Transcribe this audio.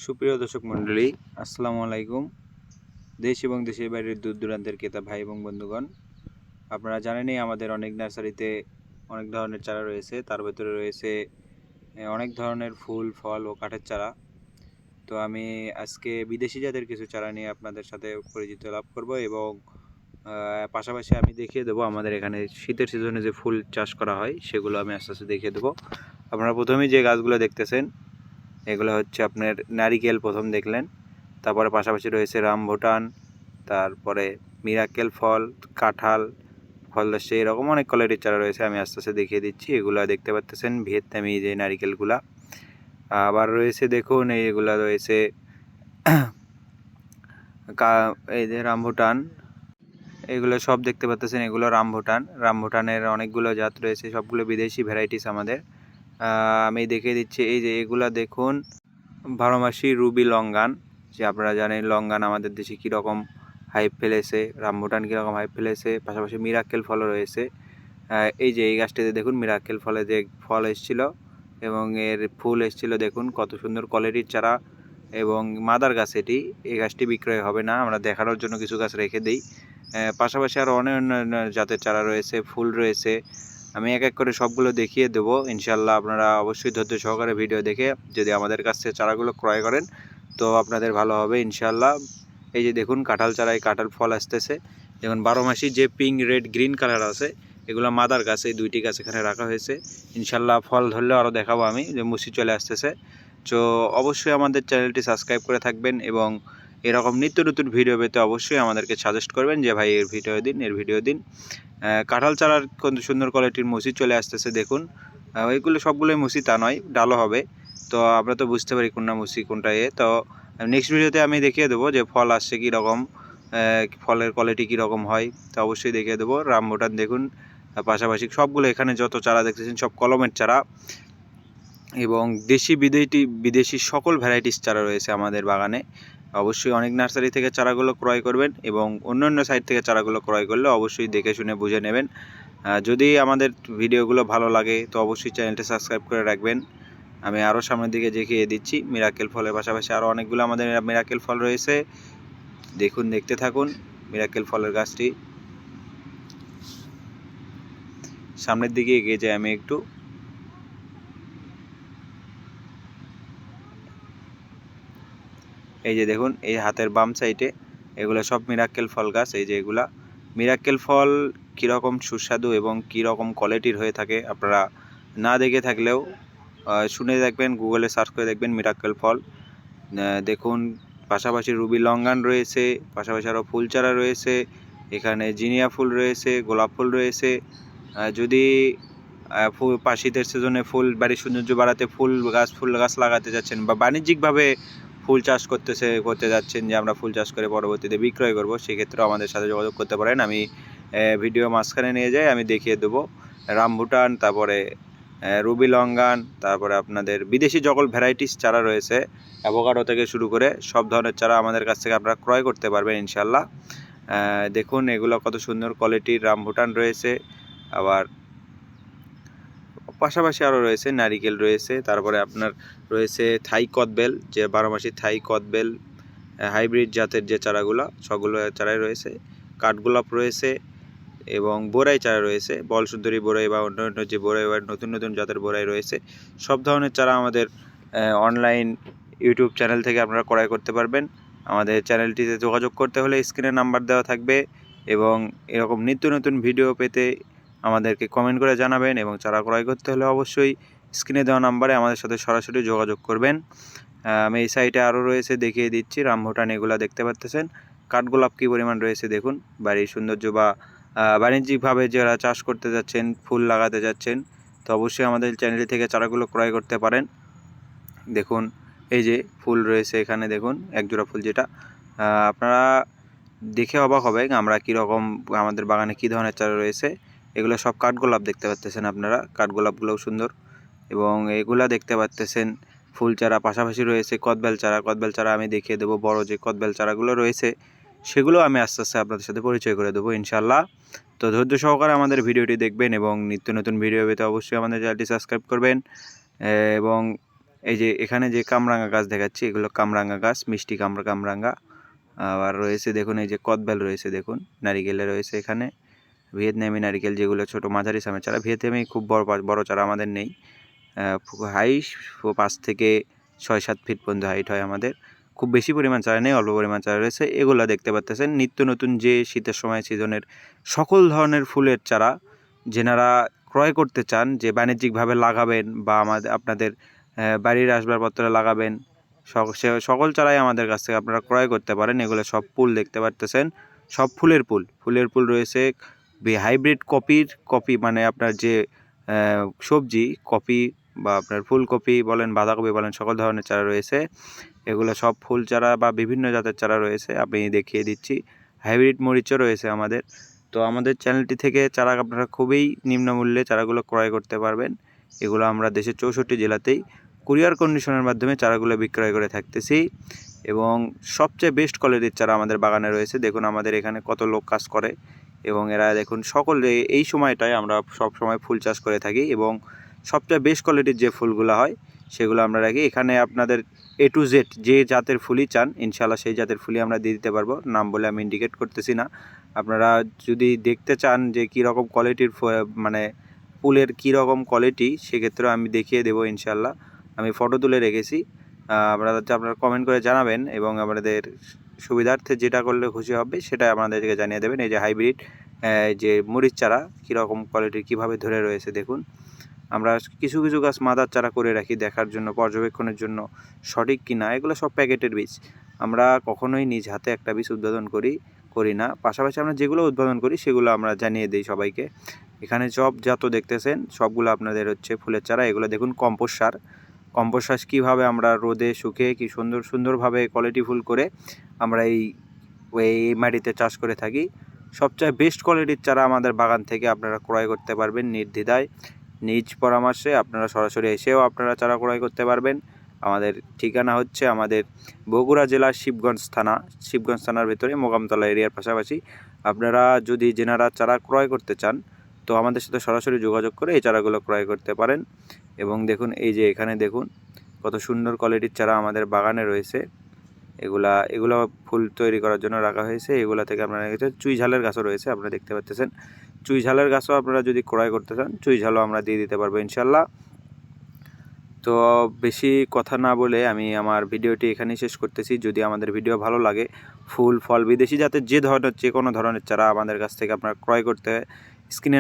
সুপ্রিয় দর্শক মণ্ডলী, আসসালামু আলাইকুম। দেশ এবং দেশের বাইরের দূর দূরান্তের ক্রেতা ভাই এবং বন্ধুগণ, আপনারা জানেনই আমাদের অনেক নার্সারিতে অনেক ধরনের চারা রয়েছে। তার ভেতরে রয়েছে অনেক ধরনের ফুল, ফল ও কাঠের চারা। তো আমি আজকে বিদেশি জাতের কিছু চারা নিয়ে আপনাদের সাথে পরিচিত লাভ করব এবং পাশাপাশি আমি দেখিয়ে দেবো আমাদের এখানে শীতের সিজনে যে ফুল চাষ করা হয় সেগুলো আমি আস্তে আস্তে দেখিয়ে দেবো। আপনারা প্রথমেই যে গাছগুলো দেখতেছেন এগুলো হচ্ছে আপনার নারিকেল প্রথম দেখলেন, তারপরে পাশাপাশি রয়েছে রামভুটান, তারপরে মিরাকেল ফল, কাঁঠাল, ফলদাসী, এরকম অনেক কোয়ালিটির চারা রয়েছে। আমি আস্তে আস্তে দেখিয়ে দিচ্ছি। এগুলো দেখতে পাচ্ছেন ভিয়েতনামি যে নারিকেলগুলা। আবার রয়েছে দেখুন এইগুলা রয়েছে এই যে রামভুটান, এগুলো সব দেখতে পাচ্ছেন এগুলো রামভুটানের অনেকগুলো জাত রয়েছে, সবগুলো বিদেশি ভ্যারাইটিস আমাদের। আমি দেখিয়ে দিচ্ছি এই যে এগুলা দেখুন 12 মাসি রুবি লঙ্গান, যে আপনারা জানেন লঙ্গান আমাদের দেশে কীরকম হাইপ ফেলেছে, রামভুটান কীরকম হাইপ ফেলেছে। পাশাপাশি মিরাক্কেল ফলও রয়েছে। এই যে এই গাছটিতে দেখুন মিরাক্কেল ফলে যে ফল এসেছিল এবং এর ফুল এসেছিল, দেখুন কত সুন্দর কোয়ালিটির চারা এবং মাদার গাছ এটি। এই গাছটি বিক্রয় হবে না, আমরা দেখানোর জন্য কিছু গাছ রেখে দিই। পাশাপাশি আরও অনেক অন্য জাতের চারা রয়েছে, ফুল রয়েছে। আমি এক এক করে সবগুলো দেখিয়ে দেবো ইনশাল্লাহ। আপনারা অবশ্যই ধৈর্য সহকারে ভিডিও দেখে যদি আমাদের কাছ থেকে চারাগুলো ক্রয় করেন তো আপনাদের ভালো হবে ইনশাল্লাহ। এই যে দেখুন কাঁঠাল চারায় কাঁঠাল ফল আসতেছে। দেখুন 12 মাসি যে পিঙ্ক, রেড, গ্রিন কালার আছে এগুলো মাদার গাছ, এই দুইটি গাছ এখানে রাখা হয়েছে। ইনশাল্লাহ ফল ধরলেও আরও দেখাবো আমি, যে মুসি চলে আসতেছে। তো অবশ্যই আমাদের চ্যানেলটি সাবস্ক্রাইব করে থাকবেন এবং এরকম নিত্য নতুন ভিডিও পেতে অবশ্যই আমাদেরকে সাজেস্ট করবেন যে ভাই এর ভিডিও দিন। কাঁঠাল চারার কত সুন্দর কোয়ালিটির মুসি চলে আসতেছে দেখুন। ওইগুলো সবগুলোই মুসি তা নয়, ডালও হবে। তো আমরা তো বুঝতে পারি কোনটা মুসি কোনটা তো নেক্সট ভিডিওতে আমি দেখিয়ে দেবো যে ফল আসছে কীরকম, ফলের কোয়ালিটি কীরকম হয়, তো অবশ্যই দেখিয়ে দেবো। রামভুটান দেখুন, পাশাপাশি সবগুলো এখানে যত চারা দেখতেছেন সব কলমের চারা এবং দেশি বিদেশি সকল ভ্যারাইটিস চারা রয়েছে আমাদের বাগানে। অবশ্যই অনেক নার্সারি থেকে চারাগুলো ক্রয় করবেন এবং অন্য সাইট থেকে চারাগুলো ক্রয় করলে অবশ্যই দেখে শুনে বুঝে নেবেন। যদি আমাদের ভিডিওগুলো ভালো লাগে তো অবশ্যই চ্যানেলটি সাবস্ক্রাইব করে রাখবেন। আমি আরও সামনের দিকে দেখিয়ে দিচ্ছি মিরাকেল ফলের পাশাপাশি আরও অনেকগুলো আমাদের মিরাকেল ফল রয়েছে। দেখুন, দেখতে থাকুন মিরাকেল ফলের গাছটি। সামনের দিকে এগিয়ে যাই আমি একটু। এই যে দেখুন এই হাতের বাম সাইডে এগুলো সব মিরাক্কেল ফল গাছ। এই যে এগুলা মিরাক্কেল ফল কীরকম সুস্বাদু এবং কীরকম কোয়ালিটির হয়ে থাকে আপনারা না দেখে থাকলেও শুনে দেখবেন, গুগলে সার্চ করে দেখবেন মিরাক্কেল ফল। দেখুন পাশাপাশি রুবি লঙ্গান রয়েছে, পাশাপাশি আরও ফুল চারা রয়েছে, এখানে জিনিয়া ফুল রয়েছে, গোলাপ ফুল রয়েছে। যদি শীতের সিজনে ফুল বাড়ির সৌন্দর্য বাড়াতে ফুল গাছ লাগাতে যাচ্ছেন বা বাণিজ্যিকভাবে ফুল চাষ করতে যাচ্ছেন, যে আমরা ফুল চাষ করে পরবর্তীতে বিক্রয় করব, সেক্ষেত্রেও আমাদের সাথে যোগাযোগ করতে পারেন। আমি ভিডিও মাঝখানে নিয়ে যাই, আমি দেখিয়ে দেবো রামভুটান, তারপরে রুবি লঙ্গান, তারপরে আপনাদের বিদেশি সকল ভ্যারাইটিস চারা রয়েছে, অ্যাভোকাডো থেকে শুরু করে সব ধরনের চারা আমাদের কাছ থেকে আপনারা ক্রয় করতে পারবেন ইনশাল্লাহ। দেখুন এগুলো কত সুন্দর কোয়ালিটির রামভুটান রয়েছে। আবার পাশাপাশি আরও রয়েছে নারিকেল রয়েছে, তারপরে আপনার রয়েছে থাই কদবেল, যে 12 মাসি থাই কদবেল হাইব্রিড জাতের যে চারাগুলো সবগুলো চারাই রয়েছে। কাঠগোলাপ রয়েছে এবং বোরাই চারা রয়েছে, বল সুন্দরী বোরাই বা অন্য যে বোরাই বা নতুন জাতের বোরাই রয়েছে। সব ধরনের চারা আমাদের অনলাইন ইউটিউব চ্যানেল থেকে আপনারা ক্রয় করতে পারবেন। আমাদের চ্যানেলটিতে যোগাযোগ করতে হলে স্ক্রিনে নাম্বার দেওয়া থাকবে এবং এরকম নিত্য নতুন ভিডিও পেতে আমাদেরকে কমেন্ট করে জানাবেন এবং চারা ক্রয় করতে হলে অবশ্যই স্ক্রিনে দেওয়া নাম্বারে আমাদের সাথে সরাসরি যোগাযোগ করবেন। আমি এই সাইটে আরও রয়েছে দেখিয়ে দিচ্ছি। রামভুটান এগুলো দেখতে পাচ্ছেন। কাঠগোলাপ কী পরিমাণ রয়েছে দেখুন। বাড়ির সৌন্দর্য বা বাণিজ্যিকভাবে যারা চাষ করতে যাচ্ছেন, ফুল লাগাতে যাচ্ছেন, তো অবশ্যই আমাদের চ্যানেল থেকে চারাগুলো ক্রয় করতে পারেন। দেখুন এই যে ফুল রয়েছে এখানে, দেখুন একজোড়া ফুল, যেটা আপনারা দেখে অবাক হবে আমরা কীরকম আমাদের বাগানে কী ধরনের চারা রয়েছে। এগুলো সব কাঠগোলাপ দেখতে পাচ্ছেন আপনারা, কাঠগোলাপগুলোও সুন্দর এবং এগুলা দেখতে পাচ্ছেন ফুল চারা। পাশাপাশি রয়েছে কদবেল চারা আমি দেখিয়ে দেবো। বড় যে কদবেল চারাগুলো রয়েছে সেগুলো আমি আস্তে আস্তে আপনাদের সাথে পরিচয় করে দেবো ইনশাল্লাহ। তো ধৈর্য সহকারে আমাদের ভিডিওটি দেখবেন এবং নিত্য নতুন ভিডিও পেতে অবশ্যই আমাদের চ্যানেলটি সাবস্ক্রাইব করবেন এবং এই যে এখানে যে কামরাঙ্গা গাছ দেখাচ্ছি, এগুলো কামরাঙ্গা গাছ, মিষ্টি কামরাঙ্গা। আবার রয়েছে দেখুন এই যে কদবেল রয়েছে, দেখুন নারিকেলে রয়েছে এখানে ভিয়েতনামি নারিকেল, যেগুলো ছোট মাঝারি সামের চারা। ভিয়েতনামি খুব বড় চারা আমাদের নেই। হাই 5 থেকে 6-7 ফিট পর্যন্ত হাইট হয় আমাদের। খুব বেশি পরিমাণ চারা নেই, অল্প পরিমাণ চারা রয়েছে। এগুলো দেখতে পাচ্ছেন নিত্য নতুন যে শীতের সময় সিজনের সকল ধরনের ফুলের চারা যেনারা ক্রয় করতে চান, যে বাণিজ্যিকভাবে লাগাবেন বা আপনাদের বাড়ির আসবাবপত্র লাগাবেন, সকল চারাই আমাদের কাছ থেকে আপনারা ক্রয় করতে পারেন। এগুলো সব ফুল দেখতে পাচ্ছেন, সব ফুলের ফুল রয়েছে। হাইব্রিড কপি মানে আপনার যে সবজি কপি বা আপনার ফুলকপি বলেন, বাঁধাকপি বলেন, সকল ধরনের চারা রয়েছে। এগুলো সব ফুল চারা বা বিভিন্ন জাতের চারা রয়েছে, আমি দেখিয়ে দিচ্ছি। হাইব্রিড মরিচও রয়েছে আমাদের। তো আমাদের চ্যানেলটি থেকে চারা আপনারা খুবই নিম্নমূল্যে চারাগুলো ক্রয় করতে পারবেন। এগুলো আমরা দেশের 64 জেলাতেই কুরিয়ার কন্ডিশনের মাধ্যমে চারাগুলো বিক্রয় করে থাকতেছি, এবং সবচেয়ে বেস্ট কোয়ালিটির চারা আমাদের বাগানে রয়েছে। দেখুন আমাদের এখানে কত লোক কাজ করে, এবং এরা দেখুন সকলে এই সময়টায় আমরা সব সময় ফুল চাষ করে থাকি, এবং সবচেয়ে বেস্ট কোয়ালিটির যে ফুলগুলো হয় সেগুলো আমরা রাখি এখানে। আপনাদের A to Z যে জাতের ফুলই চান ইনশাআল্লাহ সেই জাতের ফুলই আমরা দিয়ে দিতে পারবো। নাম বলে আমি ইন্ডিকেট করতেছি না। আপনারা যদি দেখতে চান যে কীরকম কোয়ালিটির মানে ফুলের কীরকম কোয়ালিটি, সেক্ষেত্রেও আমি দেখিয়ে দেবো ইনশাআল্লাহ। আমি ফটো তুলে রেখেছি, আপনারা কমেন্ট করে জানাবেন, এবং আমাদের সুবিধার্থে যেটা করলে খুশি হবে সেটা আমাদেরকে জানিয়ে দেবেন। এই যে হাইব্রিড যে মরিচ চারা কীরকম কোয়ালিটির কীভাবে ধরে রয়েছে দেখুন। আমরা কিছু গাছ মাদার চারা করে রাখি দেখার জন্য, পর্যবেক্ষণের জন্য সঠিক কিনা। এগুলো সব প্যাকেটের বীজ, আমরা কখনোই নিজ হাতে একটা বীজ উদ্বোধন করি না। পাশাপাশি আমরা যেগুলো উদ্বোধন করি সেগুলো আমরা জানিয়ে দিই সবাইকে। এখানে সব যত দেখতেছেন সবগুলো আপনাদের হচ্ছে ফুলের চারা। এগুলো দেখুন কম্পোস্ট সার কীভাবে আমরা রোদে শুকিয়ে কি সুন্দরভাবে কোয়ালিটি ফুল করে আমরা এই মাটিতে চাষ করে থাকি। সবচেয়ে বেস্ট কোয়ালিটির চারা আমাদের বাগান থেকে আপনারা ক্রয় করতে পারবেন নির্দ্বিধায়, নিজ পরামর্শে। আপনারা সরাসরি এসেও আপনারা চারা ক্রয় করতে পারবেন। আমাদের ঠিকানা হচ্ছে আমাদের বগুড়া জেলার শিবগঞ্জ থানার ভেতরে মোকামতলা এরিয়ার পাশাপাশি। আপনারা যদি যেনারা চারা ক্রয় করতে চান তো আমাদের সাথে সরাসরি যোগাযোগ করে এই চারাগুলো ক্রয় করতে পারেন। এবং দেখুন এই যে এখানে দেখুন কত সুন্দর কোয়ালিটির চারা আমাদের বাগানে রয়েছে। এগুলা ফুল তৈরি করার জন্য রাখা হয়েছে। এগুলা থেকে আপনারা চুই ঝালের গাছও রয়েছে, আপনারা দেখতে পাচ্ছেন। চুই ঝালের গাছও আপনারা যদি ক্রয় করতে চান চুই ঝালও আমরা দিয়ে দিতে পারবো ইনশাল্লাহ। তো বেশি কথা না বলে আমি আমার ভিডিওটি এখানেই শেষ করতেছি। যদি আমাদের ভিডিও ভালো লাগে, ফুল ফল বিদেশি জাতের যে কোনো ধরনের চারা আমাদের কাছ থেকে আপনারা ক্রয় করতে স্ক্রিনে